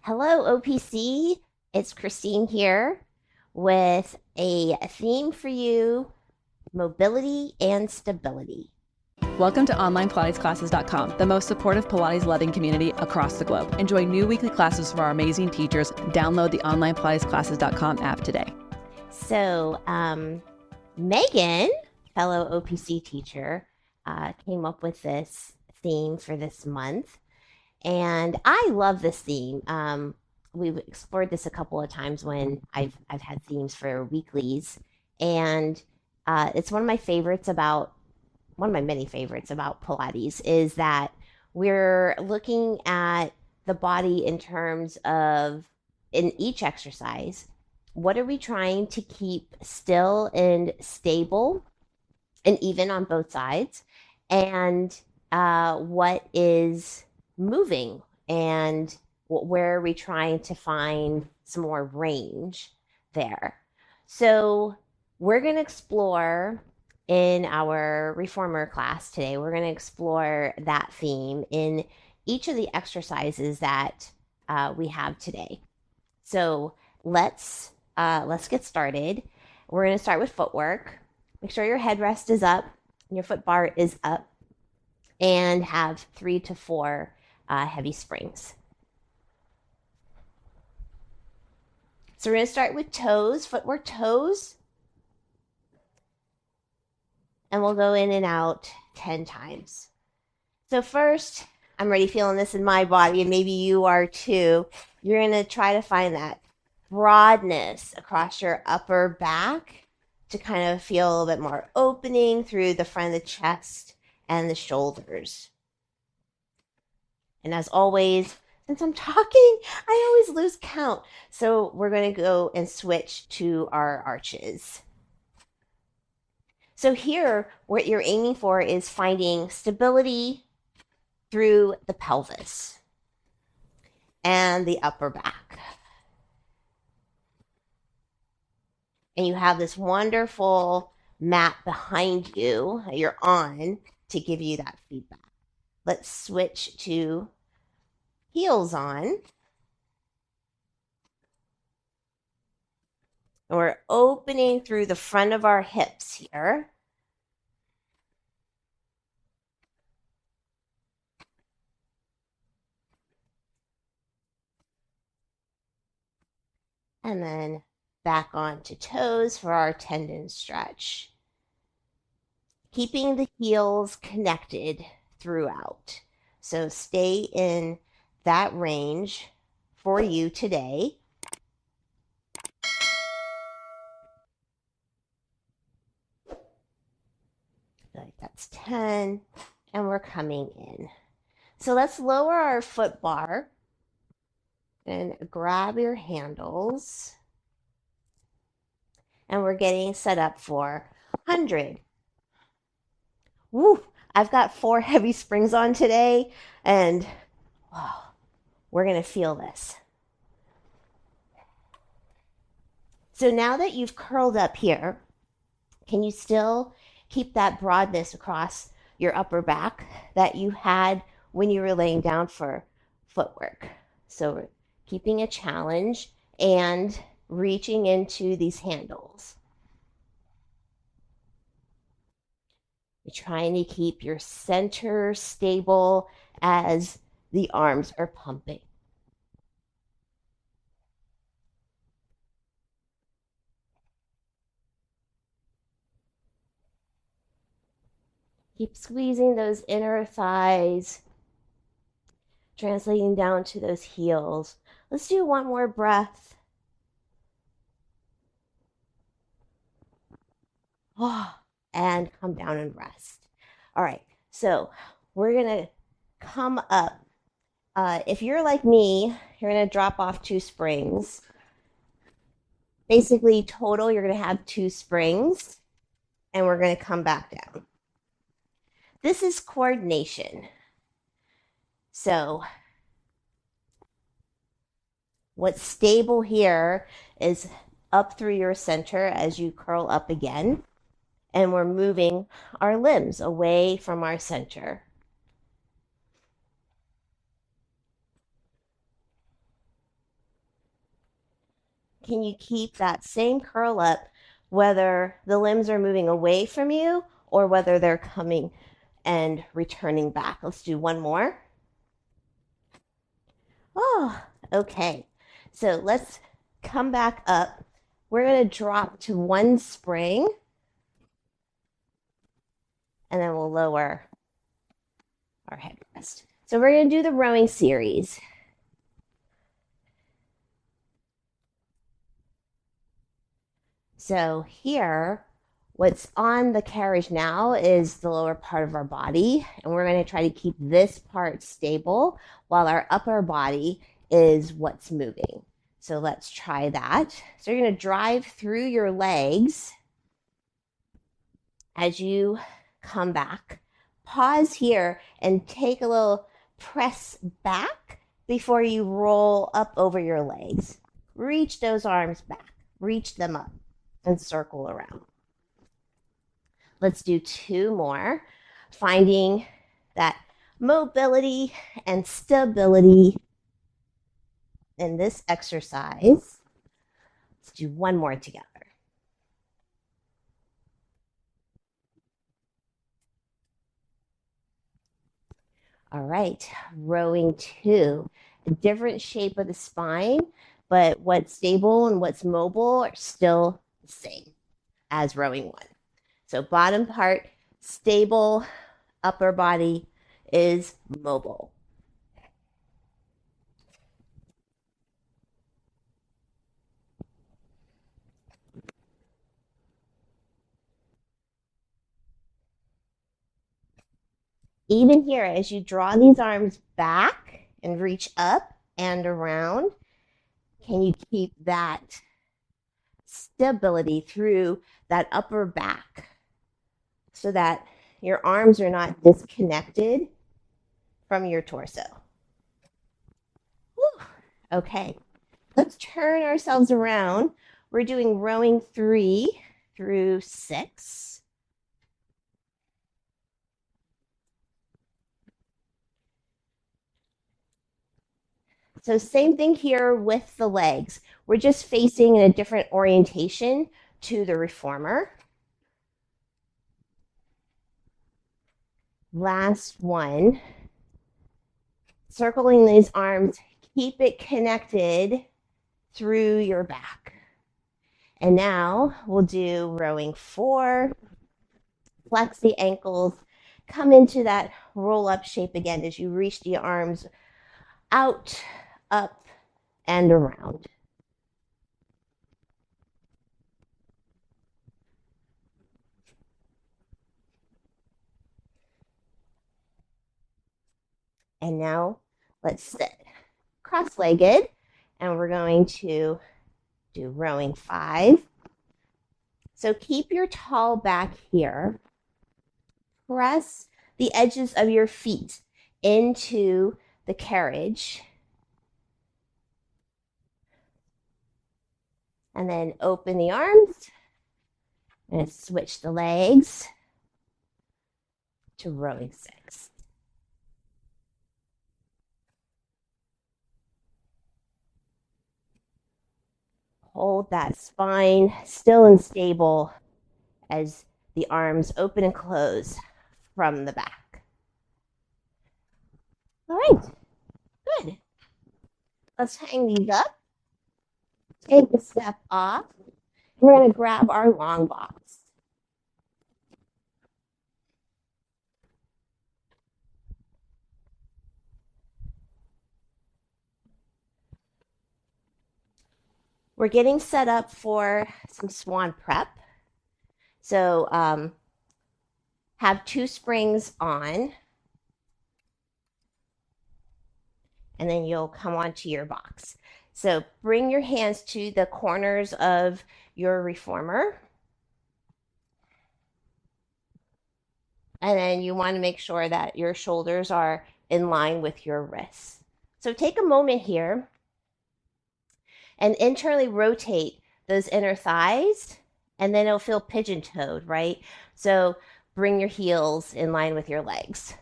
Hello, OPC. It's Christine here with a theme for you, mobility and stability. Welcome to OnlinePilatesClasses.com, the most supportive Pilates-loving community across the globe. Enjoy new weekly classes from our amazing teachers. Download the OnlinePilatesClasses.com app today. So, Megan, fellow OPC teacher, came up with this theme for this month. And I love this theme. We've explored this a couple of times when I've had themes for weeklies, and it's one of my favorites about one of my many favorites about Pilates is that we're looking at the body in terms of in each exercise, what are we trying to keep still and stable and even on both sides, and what is moving and where are we trying to find some more range there. So we're going to explore in our reformer class today, we're going to explore that theme in each of the exercises that we have today. So let's get started. We're going to start with footwork. Make sure your headrest is up, your foot bar is up, and have 3 to 4 heavy springs. So we're going to start with toes, footwork toes, and we'll go in and out 10 times. So first, I'm already feeling this in my body, and maybe you are too. You're going to try to find that broadness across your upper back to kind of feel a little bit more opening through the front of the chest and the shoulders. And as always, since I'm talking, I always lose count. So we're going to go and switch to our arches. So here, what you're aiming for is finding stability through the pelvis and the upper back. And you have this wonderful mat behind you that you're on to give you that feedback. Let's switch to heels on. And we're opening through the front of our hips here. And then back onto toes for our tendon stretch. Keeping the heels connected throughout. So stay in that range for you today. Like that's 10, and we're coming in. So let's lower our foot bar and grab your handles. And we're getting set up for 100. Woo! I've got 4 heavy springs on today, and wow, we're going to feel this. So now that you've curled up here, can you still keep that broadness across your upper back that you had when you were laying down for footwork? So we're keeping a challenge and reaching into these handles. You're trying to keep your center stable as the arms are pumping. Keep squeezing those inner thighs, translating down to those heels. Let's do one more breath. Oh, and come down and rest. All right, so we're going to come up. If you're like me, you're going to drop off 2 springs. Basically, total, you're going to have 2 springs, and we're going to come back down. This is coordination. So what's stable here is up through your center as you curl up again. And we're moving our limbs away from our center. can you keep that same curl up whether the limbs are moving away from you or whether they're coming and returning back? Let's do one more. Oh, okay. So let's come back up. We're going to drop to one spring, and then we'll lower our headrest. So we're going to do the rowing series. So here, what's on the carriage now is the lower part of our body, and we're going to try to keep this part stable while our upper body is what's moving. So let's try that. So you're going to drive through your legs as you come back. Pause here and take a little press back before you roll up over your legs. Reach those arms back. Reach them up and circle around. Let's do two more, finding that mobility and stability in this exercise. Let's do one more together. All right, rowing two, a different shape of the spine, but what's stable and what's mobile are still the same as rowing one. So bottom part, stable, upper body is mobile. Even here, as you draw these arms back and reach up and around, can you keep that stability through that upper back so that your arms are not disconnected from your torso? Whew. Okay, let's turn ourselves around. We're doing rowing 3 through 6. So same thing here with the legs. We're just facing in a different orientation to the reformer. Last one. Circling these arms, keep it connected through your back. And now we'll do rowing 4. Flex the ankles, come into that roll up shape again as you reach the arms out, up, and around. And now let's sit cross-legged, and we're going to do rowing 5. So keep your tall back here. Press the edges of your feet into the carriage. And then open the arms and switch the legs to rowing 6. Hold that spine still and stable as the arms open and close from the back. All right, good. Let's hang these up. Take a step off. We're going to grab our long box. We're getting set up for some Swan prep. So have 2 springs on, and then you'll come onto your box. So bring your hands to the corners of your reformer. And then you want to make sure that your shoulders are in line with your wrists. So take a moment here and internally rotate those inner thighs, and then it'll feel pigeon-toed, right? So bring your heels in line with your legs.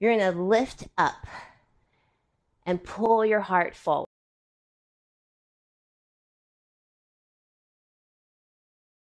You're going to lift up and pull your heart forward.